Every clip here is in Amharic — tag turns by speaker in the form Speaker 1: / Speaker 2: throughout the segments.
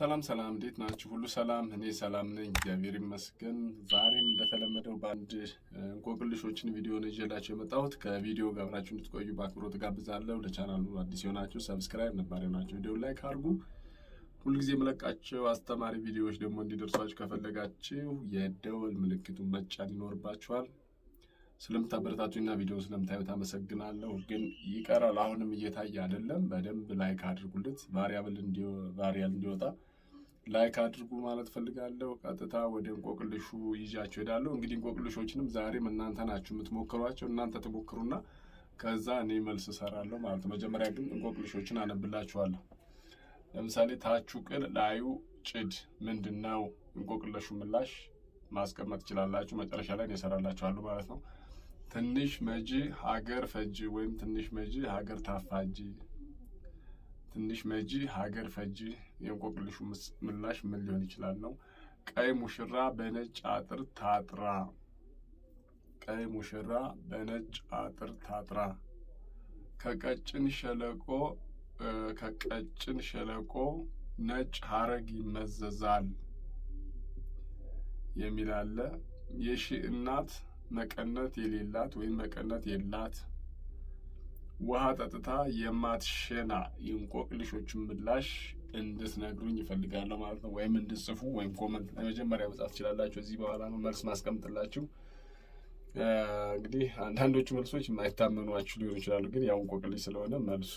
Speaker 1: ሰላም እንዴት ናችሁ? ሁሉ ሰላም? እኔ ሰላም ነኝ፣ እግዚአብሔር ይመስገን። ዛሬም እንደተለመደው በአንድ እንቆቅልሾችን ቪዲዮ ነው ይዤላችሁ የመጣሁት። ከቪዲዮ ጋር አብራችሁ እንድትቆዩ በአክብሮት ጋብዛለሁ። ለቻናሉ አዲስ የሆናችሁ ሰብስክራይብ፣ ነባር የሆናችሁ ቪዲዮ ላይክ አድርጉ። ሁልጊዜ የምለቃቸው አስተማሪ ቪዲዮዎች ደግሞ እንዲደርሷችሁ ከፈለጋችሁ የደወል ምልክቱን መጫን ይኖርባችኋል። ስለምታበረታቱኝና ቪዲዮ ስለምታዩት አመሰግናለሁ። ግን ይቀራል፣ አሁንም እየታየ አይደለም። በደንብ ላይክ አድርጉለት፣ ቫሪያብል እንዲወጣ ላይክ አድርጉ ማለት ፈልጋለሁ። ቀጥታ ወደ እንቆቅልሹ ይዣችሁ ሄዳለሁ። እንግዲህ እንቆቅልሾችንም ዛሬም እናንተ ናችሁ የምትሞክሯቸው። እናንተ ትሞክሩና ከዛ እኔ መልስ እሰራለሁ ማለት ነው። መጀመሪያ ግን እንቆቅልሾችን አነብላችኋለሁ። ለምሳሌ ታቹ ቅል ላዩ ጭድ ምንድነው? እንቆቅልሹ ምላሽ ማስቀመጥ ትችላላችሁ። መጨረሻ ላይ እሰራላችኋለሁ ማለት ነው። ትንሽ መጂ ሀገር ፈጂ ወይም ትንሽ መጂ ሀገር ታፋጂ። ትንሽ መጂ ሀገር ፈጂ የእንቆቅልሹ ምላሽ ምን ሊሆን ይችላል ነው። ቀይ ሙሽራ በነጭ አጥር ታጥራ። ቀይ ሙሽራ በነጭ አጥር ታጥራ። ከቀጭን ሸለቆ ነጭ ሀረግ ይመዘዛል የሚል አለ። የሺ እናት መቀነት የሌላት ወይም መቀነት የላት። ውሃ ጠጥታ የማትሸና የእንቆቅልሾችን ምላሽ እንድትነግሩኝ ይፈልጋለሁ ማለት ነው። ወይም እንድትጽፉ ወይም ኮመንት ለመጀመሪያ መጻፍ ትችላላችሁ። እዚህ በኋላ ነው መልስ ማስቀምጥላችሁ። እንግዲህ አንዳንዶቹ መልሶች የማይታመኗችሁ ሊሆኑ ይችላሉ። ግን ያው እንቆቅልሽ ስለሆነ መልሱ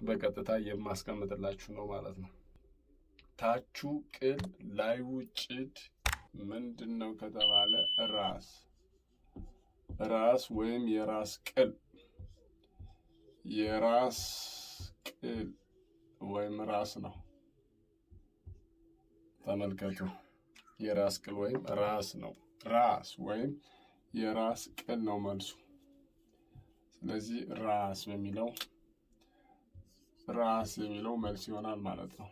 Speaker 1: በቀጥታ የማስቀምጥላችሁ ነው ማለት ነው። ታቹ ቅል ላዩ ጭድ ምንድን ነው ከተባለ ራስ ወይም የራስ ቅል ወይም ራስ ነው። ተመልከቱ፣ የራስ ቅል ወይም ራስ ነው። ራስ ወይም የራስ ቅል ነው መልሱ። ስለዚህ ራስ የሚለው መልስ ይሆናል ማለት ነው።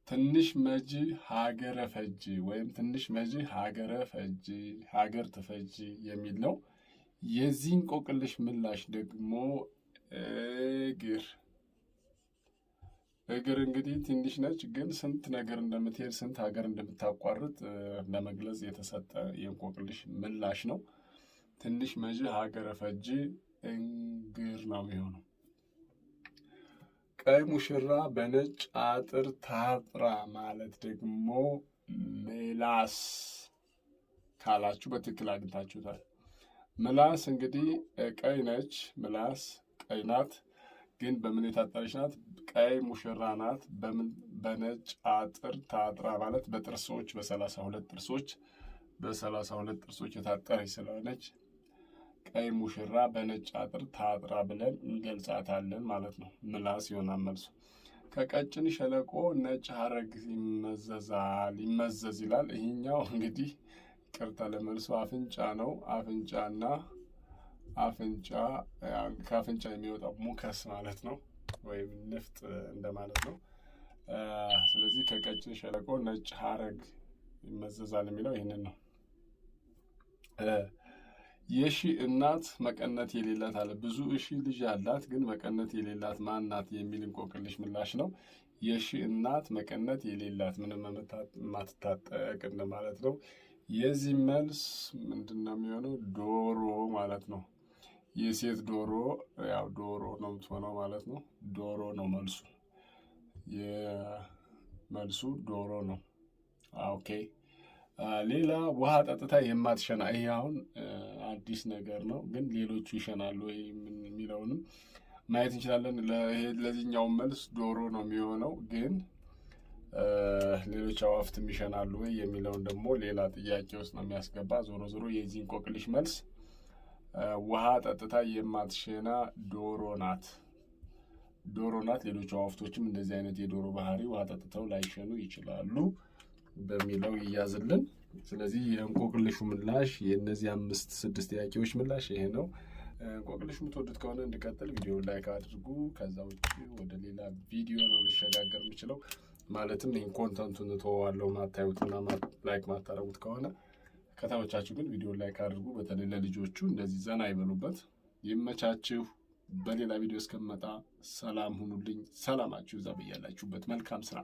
Speaker 1: ትንሽ መጂ ሀገረ ፈጂ ወይም ትንሽ መጂ ሀገረ ፈጂ ሀገር ትፈጂ የሚል ነው። የዚህ እንቆቅልሽ ምላሽ ደግሞ እግር እንግዲህ ትንሽ ነች፣ ግን ስንት ነገር እንደምትሄድ ስንት ሀገር እንደምታቋርጥ ለመግለጽ የተሰጠ የእንቆቅልሽ ምላሽ ነው። ትንሽ መጂ ሀገረ ፈጂ እግር ነው የሚሆነው። ቀይ ሙሽራ በነጭ አጥር ታጥራ ማለት ደግሞ ምላስ ካላችሁ በትክክል አግኝታችሁታል። ምላስ እንግዲህ ቀይ ነች፣ ምላስ ቀይ ናት፣ ግን በምን የታጠረች ናት? ቀይ ሙሽራ ናት። በነጭ አጥር ታጥራ ማለት በጥርሶች በ32 ጥርሶች የታጠረች ስለሆነች ቀይ ሙሽራ በነጭ አጥር ታጥራ ብለን እንገልጻታለን ማለት ነው። ምላስ ይሆናል መልሱ። ከቀጭን ሸለቆ ነጭ ሀረግ ይመዘዝ ይላል። ይሄኛው እንግዲህ ቅርታ ለመልሱ አፍንጫ ነው። ከአፍንጫ የሚወጣው ሙከስ ማለት ነው፣ ወይም ንፍጥ እንደማለት ነው። ስለዚህ ከቀጭን ሸለቆ ነጭ ሀረግ ይመዘዛል የሚለው ይህንን ነው። የሺ እናት መቀነት የሌላት አለ። ብዙ እሺ ልጅ አላት፣ ግን መቀነት የሌላት ማናት የሚል እንቆቅልሽ ምላሽ ነው። የሺ እናት መቀነት የሌላት ምንም የማትታጠቅ ማለት ነው። የዚህ መልስ ምንድን ነው የሚሆነው? ዶሮ ማለት ነው። የሴት ዶሮ ያው ዶሮ ነው የምትሆነው ማለት ነው። ዶሮ ነው መልሱ። የመልሱ ዶሮ ነው። ኦኬ። ሌላ ውሃ ጠጥታ የማትሸና። ይሄ አሁን አዲስ ነገር ነው፣ ግን ሌሎቹ ይሸናሉ ወይ የሚለውንም ማየት እንችላለን። ለዚህኛው መልስ ዶሮ ነው የሚሆነው፣ ግን ሌሎች አዋፍትም ይሸናሉ ወይ የሚለውን ደግሞ ሌላ ጥያቄ ውስጥ ነው የሚያስገባ። ዞሮ የዚህ እንቆቅልሽ መልስ ውሃ ጠጥታ የማትሸና ዶሮ ናት። ሌሎች አዋፍቶችም እንደዚህ አይነት የዶሮ ባህሪ ውሃ ጠጥተው ላይሸኑ ይችላሉ በሚለው ይያዝልን። ስለዚህ የእንቆቅልሹ ምላሽ የእነዚህ 5-6 ጥያቄዎች ምላሽ ይሄ ነው። እንቆቅልሹ የምትወዱት ከሆነ እንድቀጥል ቪዲዮ ላይክ አድርጉ። ከዛ ውጭ ወደ ሌላ ቪዲዮ ነው ልሸጋገር የምችለው። ማለትም ይህን ኮንተንቱን እተወዋለሁ ማታዩትና ላይክ ማታረጉት ከሆነ። ከተመቻችሁ ግን ቪዲዮ ላይክ አድርጉ። በተለይ ለልጆቹ እንደዚህ ዘና ይበሉበት። ይመቻችሁ። በሌላ ቪዲዮ እስከምመጣ ሰላም ሁኑልኝ። ሰላማችሁ ይብዛ በያላችሁበት። መልካም ስራ